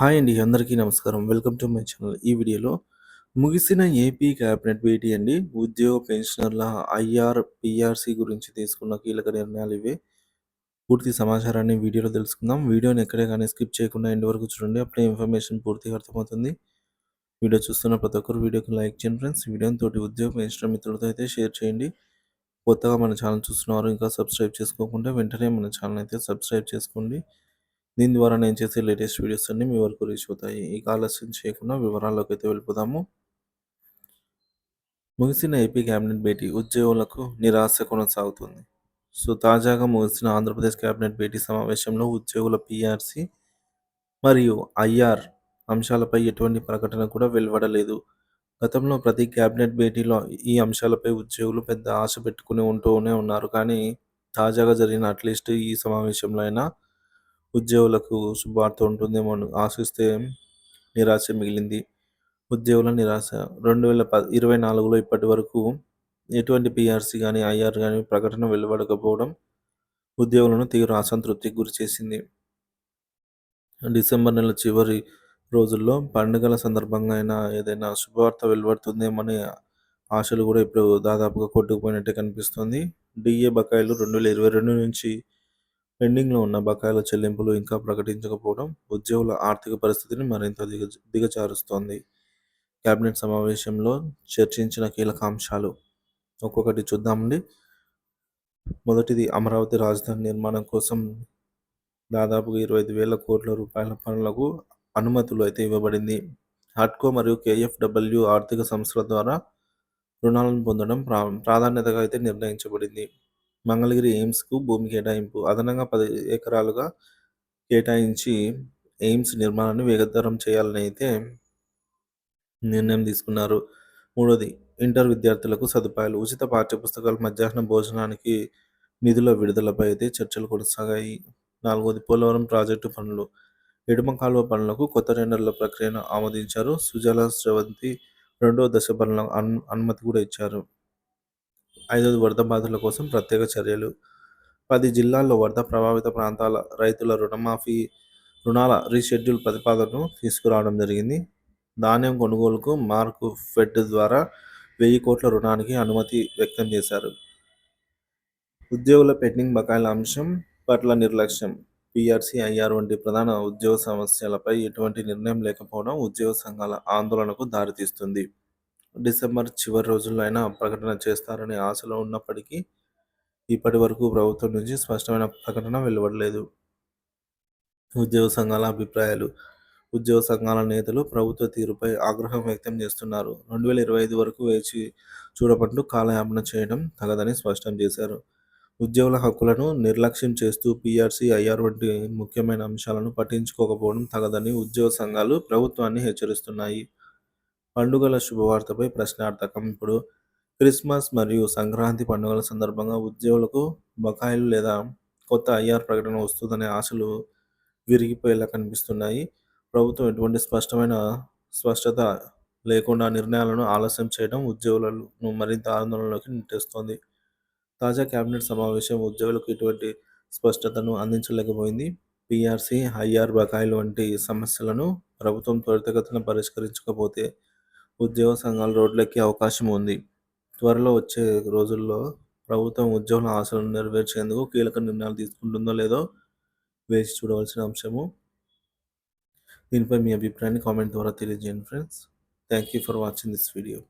Hi అండి. అందరికీ నమస్కారం. Welcome to my channel. ఈ వీడియోలో ముగిసిన ఏపీ క్యాబినెట్ భేటీ అండి. ఉద్యోగ పెన్షనర్ల ఐఆర్, పీఆర్సీ గురించి తీసుకున్న కీలక నిర్ణయాలివే. పూర్తి సమాచారాన్ని వీడియోలో తెలుసుకుందాం. వీడియోని ఎక్కడే కానీ స్కిప్ చేయకుండా ఎండ్ వరకు చూడండి. అప్పుడే ఇన్ఫర్మేషన్ పూర్తిగా అర్థమవుతుంది. వీడియో చూస్తున్న ప్రతి ఒక్కరు వీడియోకి లైక్ చేయండి ఫ్రెండ్స్. వీడియోని తోటి ఉద్యోగ పెన్షనర్ మిత్రులతో అయితే షేర్ చేయండి. కొత్తగా మన ఛానల్ చూస్తున్నవారు ఇంకా సబ్స్క్రైబ్ చేసుకోకుంటే వెంటనే మన ఛానల్ అయితే సబ్స్క్రైబ్ చేసుకోండి. దీని ద్వారా నేను చేసే లేటెస్ట్ వీడియోస్ అన్నీ మీ వరకు రీచ్ అవుతాయి. ఇక ఆలస్యం చేయకుండా వివరాల్లోకి అయితే వెళ్ళిపోదాము. ముగిసిన ఏపీ క్యాబినెట్ భేటీ ఉద్యోగులకు నిరాశ కొనసాగుతుంది. తాజాగా ముగిసిన ఆంధ్రప్రదేశ్ క్యాబినెట్ భేటీ సమావేశంలో ఉద్యోగుల పీఆర్సీ మరియు ఐఆర్ అంశాలపై ఎటువంటి ప్రకటన కూడా వెలువడలేదు. గతంలో ప్రతి క్యాబినెట్ భేటీలో ఈ అంశాలపై ఉద్యోగులు పెద్ద ఆశ పెట్టుకుని ఉంటూనే ఉన్నారు. కానీ తాజాగా జరిగిన అట్లీస్ట్ ఈ సమావేశంలో అయినా ఉద్యోగులకు శుభవార్త ఉంటుందేమో అని ఆశిస్తే నిరాశ మిగిలింది. ఉద్యోగుల నిరాశ 2024లో ఇప్పటి వరకు ఎటువంటి పీఆర్సీ కానీ, ఐఆర్ కానీ ప్రకటన వెలువడకపోవడం ఉద్యోగులను తీవ్ర అసంతృప్తికి గురిచేసింది. డిసెంబర్ నెల చివరి రోజుల్లో పండుగల సందర్భంగా అయినా ఏదైనా శుభవార్త వెలువడుతుందేమనే ఆశలు కూడా ఇప్పుడు దాదాపుగా కొట్టుకుపోయినట్టే కనిపిస్తుంది. డిఏ బకాయిలు 2022 నుంచి పెండింగ్లో ఉన్న బకాయిల చెల్లింపులు ఇంకా ప్రకటించకపోవడం ఉద్యోగుల ఆర్థిక పరిస్థితిని మరింత దిగజారుస్తోంది. కేబినెట్ సమావేశంలో చర్చించిన కీలక అంశాలు ఒక్కొక్కటి చూద్దామండి. మొదటిది అమరావతి రాజధాని నిర్మాణం కోసం దాదాపుగా 25,000 కోట్ల రూపాయల పనులకు అనుమతులు అయితే ఇవ్వబడింది. హడ్కో మరియు కేఎఫ్డబ్ల్యూ ఆర్థిక సంస్థల ద్వారా రుణాలను పొందడం ప్రాధాన్యతగా అయితే నిర్ణయించబడింది. మంగళగిరి ఎయిమ్స్కు భూమి కేటాయింపు అదనంగా 10 ఎకరాలుగా కేటాయించి ఎయిమ్స్ నిర్మాణాన్ని వేగతరం చేయాలని అయితే నిర్ణయం తీసుకున్నారు. మూడోది ఇంటర్ విద్యార్థులకు సదుపాయాలు ఉచిత పాఠ్యపుస్తకాలు, మధ్యాహ్న భోజనానికి నిధుల విడుదలపై అయితే చర్చలు కొనసాగాయి. నాలుగోది పోలవరం ప్రాజెక్టు పనులు ఎడమ కాలువ పనులకు కొత్త టెండర్ల ప్రక్రియను ఆమోదించారు. సుజల స్రవంతి రెండో దశ పనులకు అనుమతి కూడా ఇచ్చారు. ఐదోది వరద బాధితుల కోసం ప్రత్యేక చర్యలు 10 జిల్లాల్లో వరద ప్రభావిత ప్రాంతాల రైతుల రుణాల రీషెడ్యూల్ ప్రతిపాదనను తీసుకురావడం జరిగింది. ధాన్యం కొనుగోలుకు మార్కు ఫెడ్ ద్వారా 1000 కోట్ల రుణానికి అనుమతి వ్యక్తం చేశారు. ఉద్యోగుల పెండింగ్ బకాయిల అంశం పట్ల నిర్లక్ష్యం పీఆర్సీ, ఐఆర్ వంటి ప్రధాన ఉద్యోగ సమస్యలపై ఎటువంటి నిర్ణయం లేకపోవడం ఉద్యోగ సంఘాల ఆందోళనకు దారితీస్తుంది. డిసెంబర్ చివరి రోజుల్లో అయినా ప్రకటన చేస్తారనే ఆశలో ఉన్నప్పటికీ ఇప్పటి వరకు ప్రభుత్వం నుంచి స్పష్టమైన ప్రకటన వెలువడలేదు. ఉద్యోగ సంఘాల అభిప్రాయాలు ఉద్యోగ సంఘాల నేతలు ప్రభుత్వ తీరుపై ఆగ్రహం వ్యక్తం చేస్తున్నారు. 2025 వరకు వేచి చూడమంటూ కాలయాపన చేయడం తగదని స్పష్టం చేశారు. ఉద్యోగుల హక్కులను నిర్లక్ష్యం చేస్తూ పీఆర్సీ, ఐఆర్ వంటి ముఖ్యమైన అంశాలను పట్టించుకోకపోవడం తగదని ఉద్యోగ సంఘాలు ప్రభుత్వాన్ని హెచ్చరిస్తున్నాయి. పండుగల శుభవార్తపై ప్రశ్నార్థకం ఇప్పుడు క్రిస్మస్ మరియు సంక్రాంతి పండుగల సందర్భంగా ఉద్యోగులకు బకాయిలు లేదా కొత్త ఐఆర్ ప్రకటన వస్తుందనే ఆశలు విరిగిపోయేలా కనిపిస్తున్నాయి. ప్రభుత్వం ఎటువంటి స్పష్టత లేకుండా నిర్ణయాలను ఆలస్యం చేయడం ఉద్యోగులను మరింత ఆందోళనలోకి నెట్టేస్తోంది. తాజా కేబినెట్ సమావేశం ఉద్యోగులకు ఇటువంటి స్పష్టతను అందించలేకపోయింది. పీఆర్సీ, ఐఆర్ బకాయిలు వంటి సమస్యలను ప్రభుత్వం త్వరితగతిన పరిష్కరించకపోతే ఉద్యోగ సంఘాలు రోడ్లెక్కే అవకాశం ఉంది. త్వరలో వచ్చే రోజుల్లో ప్రభుత్వం ఉద్యోగుల ఆశలను నెరవేర్చేందుకు కీలక నిర్ణయాలు తీసుకుంటుందో లేదో వేచి చూడవలసిన అంశము. దీనిపై మీ అభిప్రాయాన్ని కామెంట్ ద్వారా తెలియజేయండి friends. Thank you for watching this video.